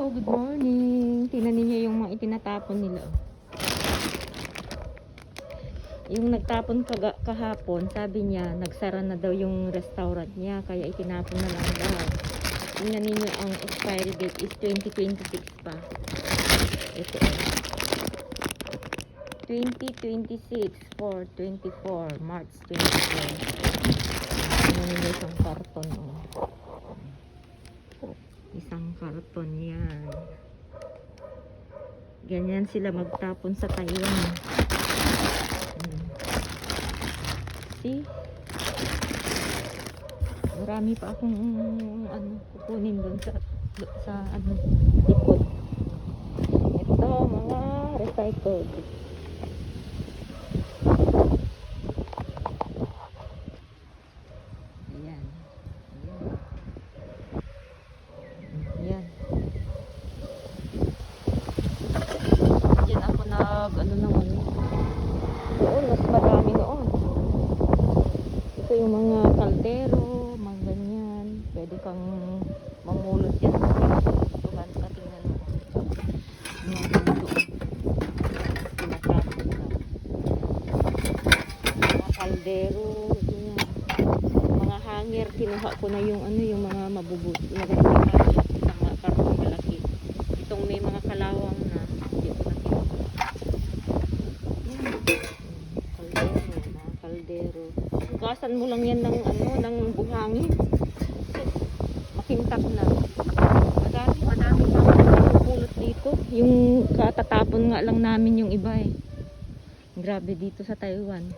Good morning. Tingnan niyo yung mga itinatapon nila. Yung nagtapon kahapon, sabi niya, nagsara na daw yung restaurant niya, kaya itinapon na lang daw. Tingnan niyo ang expiry date is 2026 pa. Ito. 2026 for 24, March 24. Tingnan niyo isang karton. Isang karton yan. Ganyan sila magtapon sa Taiwan. See? Marami pa akong kukunin doon sa likod. Ito mga recycled. Ayan. Ayan. Diyan ako naman. Doon, mas marami noon. Ito yung mga kaldero, mga ganyan. Pwede kang mamulot yan sa tuhan. Katingnan mo. Mga ganito. Tinatapon na. Mga kaldero, ganyan. Mga hanger, kinuha ko na yung yung mga mabubuti. Ilagay ko sa mga karton malaki. Itong may mga kalawang na. Hindi ko na kinuha. Kaldero. Hugasan mo lang yan ng buhangin. Makintab na. Madami pa pulot dito. Yung katatapon nga lang namin yung iba eh. Grabe dito sa Taiwan.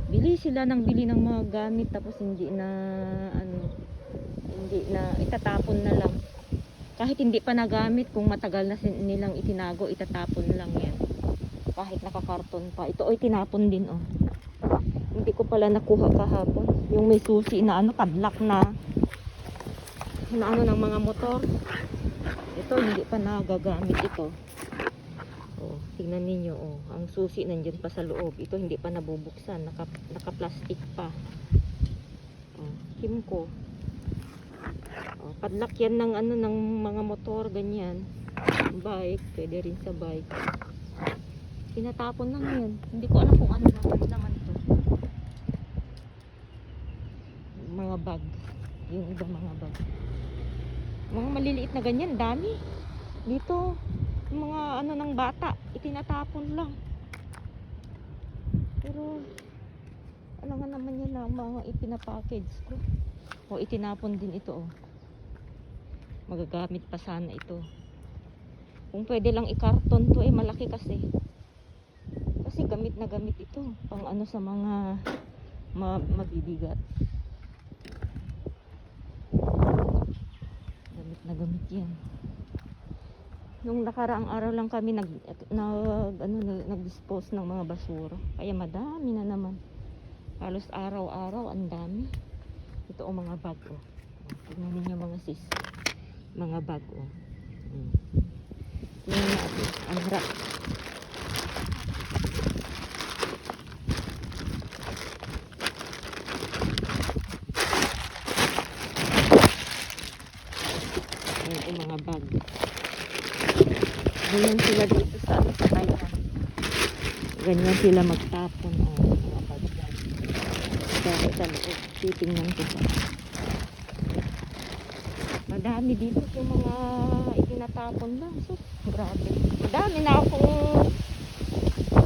Bili sila ng mga gamit tapos hindi na itatapon na lang. Kahit hindi pa nagamit, kung matagal na nilang itinago, itatapon lang yan. Kahit nakakarton pa. Ito oy tinapon din oh. Hindi ko pala nakuha kahapon. Yung may susi na padlock na ng mga motor. Ito hindi pa nagagamit ito. Oh, tingnan niyo oh, ang susi nandiyan pa sa loob. Ito hindi pa nabubuksan, naka-plastic pa. Oh, Kimco. Oh, padlock yan ng ng mga motor ganyan. Bike, pwede rin sa bike. Tinatapon lang yan. Hindi ko alam kung ano naman ito. Mga bag. Yung ibang mga bag. Mga maliliit na ganyan, dami. Dito, yung mga ng bata, itinatapon lang. Pero, ano nga naman yan lang, mga ipinapackage ko. O, itinapon din ito, oh. Magagamit pa sana ito. Kung pwede lang i-karton to, malaki kasi. Kasi gamit na gamit ito. Pang sa mga mabibigat. Gamit yan. Nung nakaraang araw lang kami nag-dispose ng mga basura. Kaya madami na naman. Halos araw-araw ang dami. Ito ang mga bag oh. Tingnan niyo mga sis. Mga bag oh. Tingnan niyo ang harap. Yung mga bag. Ganyan sila dito sa Taiwan. Ganyan sila magtapon. Mga bag. Kaya sa loob, titingnan ko pa. Madami dito yung mga itinatapon lang. So, grabe. Madami na akong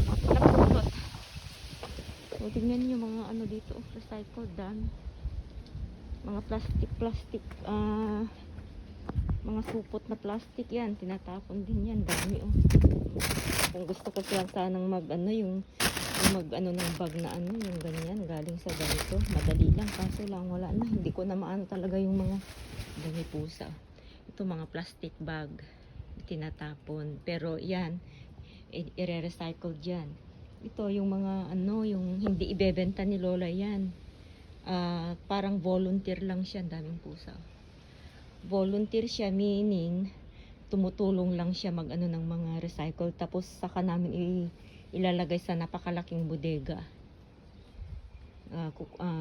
napulot. So, tingnan nyo mga dito. Recycled, dami. Mga plastic. Mga supot na plastic yan, tinatapon din yan, dami oh. Kung gusto ko lang sanang yung ng bag na yung ganyan, galing sa ganito, madali lang, kaso lang wala na, hindi ko na maano talaga yung mga dami pusa. Ito mga plastic bag, tinatapon, pero yan, i-recycle dyan. Ito yung mga yung hindi ibebenta ni Lola yan, parang volunteer lang siya, daming pusa. Volunteer siya, meaning tumutulong lang siya mag ng mga recycle, tapos saka namin ilalagay sa napakalaking bodega.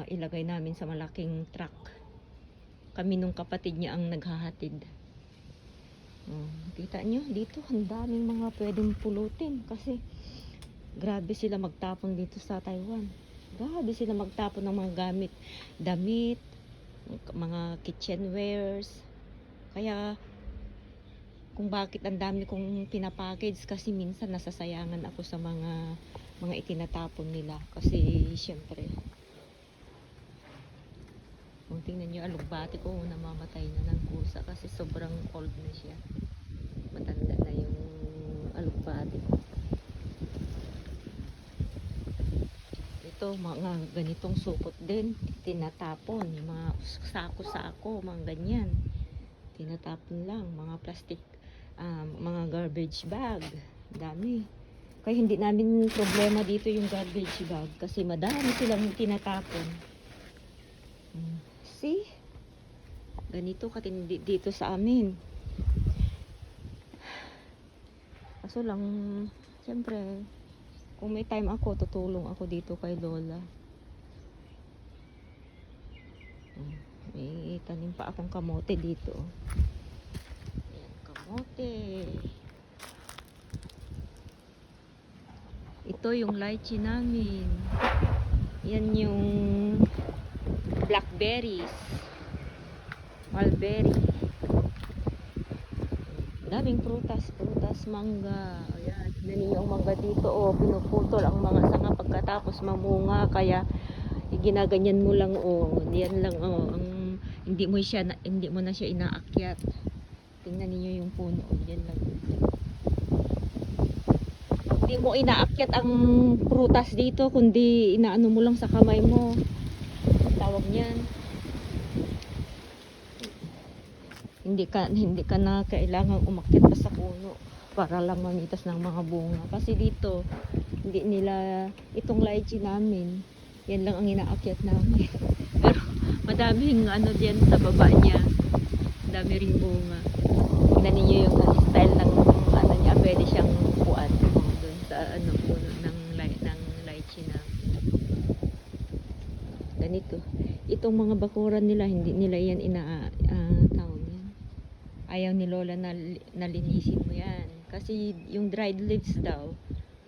Ilagay namin sa malaking truck. Kami nung kapatid niya ang naghahatid. Kita nyo, dito ang daming mga pwedeng pulutin kasi grabe sila magtapon dito sa Taiwan. Grabe sila magtapon ng mga gamit, damit, mga kitchenwares. Kaya kung bakit ang dami kong pinapackage kasi minsan nasasayangan ako sa mga itinatapon nila kasi syempre kung tingnan nyo alugbati ko namamatay na ng kusa kasi sobrang old na siya, matanda na yung alugbati ko. Ito mga ganitong supot din tinatapon, yung mga sako-sako, mga ganyan tinatapon lang, mga plastic, mga garbage bag, dami. Kaya hindi namin problema dito yung garbage bag kasi madami silang tinatapon. See? Ganito katindi dito sa amin. Kaso lang, siyempre, kung may time ako, tutulong ako dito kay Lola. May tanim pa akong kamote dito. Ayan, kamote. Ito yung lychee namin. Yan yung blackberries, mulberry. Daming prutas, mangga. Ayan, tignan niyo yung mangga dito. Oh, pinuputol ang mga sanga pagkatapos mamunga. Kaya ginaganyan mo lang. Oh, diyan lang. Oh, hindi mo na siya inaakyat. Tingnan niyo yung puno. Oh, diyan lang. Hindi mo inaakyat ang prutas dito, kundi inaano mo lang sa kamay mo. Tawag niyan. Hindi ka na kailangang umakyat pa sa puno para lang mamitas ng mga bunga. Kasi dito, hindi nila, itong lychee namin, yan lang ang inaakyat namin. Pero madaming ano diyan sa baba niya. Dami ring bunga. Tingnan niyo yung style ng ano niya, pwede siyang upuan doon sa ano puno ng lychee na. Ganito. Itong mga bakuran nila, hindi nila yan tawag yan. Ayaw ni Lola na linisin mo yan. Kasi yung dried leaves daw,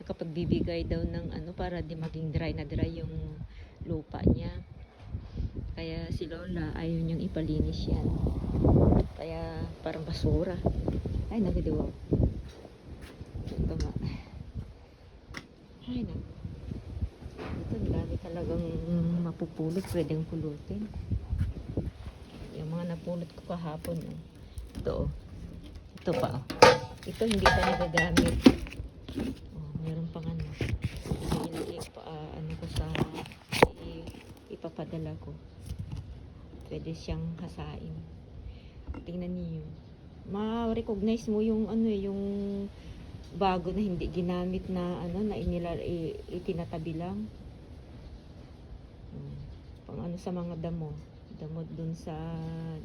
kapag bibigay daw ng ano para di maging dry na dry yung lupa niya. Kaya si Lola ayaw niyang ipalinis yan. Kaya parang basura. Ay, nagidiwaw. Ito nga. Ay, nagidiwaw. Ito, dami talagang mapupulot, pwedeng pulutin. Yung mga napulot ko kahapon, oh. Ito, oh. Ito pa, oh. Ito hindi pa nagagamit. Oh, meron pang ano. Ano ko sa ipapadala ko. Pwede siyang hasain. Tingnan niyo. Ma-recognize mo yung ano, yung bago na hindi ginamit na ano na itinatabi lang. Pang ano sa mga damo dun sa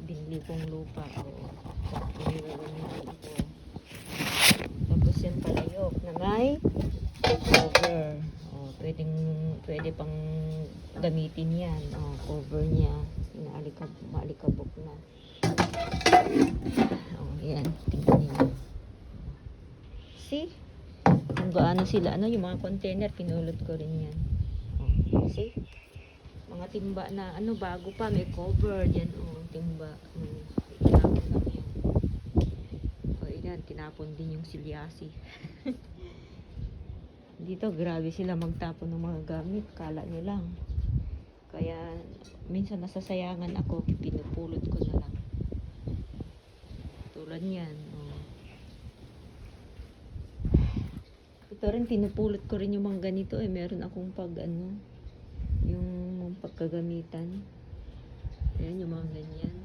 binili kong lupa. Tapos yan palayok na may cover. Pwede pang gamitin yan. Cover niya maalikabok na. Yan, tingnan niyo. See? Kung gaano sila, yung mga container, pinulot ko rin yan. See? Mga timba na, bago pa, may cover. Yan, timba. Tinapon lang yan. Yan, tinapon din yung silyasi. Dito, grabe sila magtapon ng mga gamit. Kala nyo lang. Kaya, minsan nasasayangan ako, pinupulot ko na lang. Tulad yan, Ito rin, pinupulot ko rin yung mga ganito, meron akong yung pagkagamitan. Ayan, yung mga ganyan.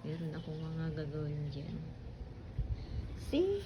Meron akong mga gagawin dyan. See?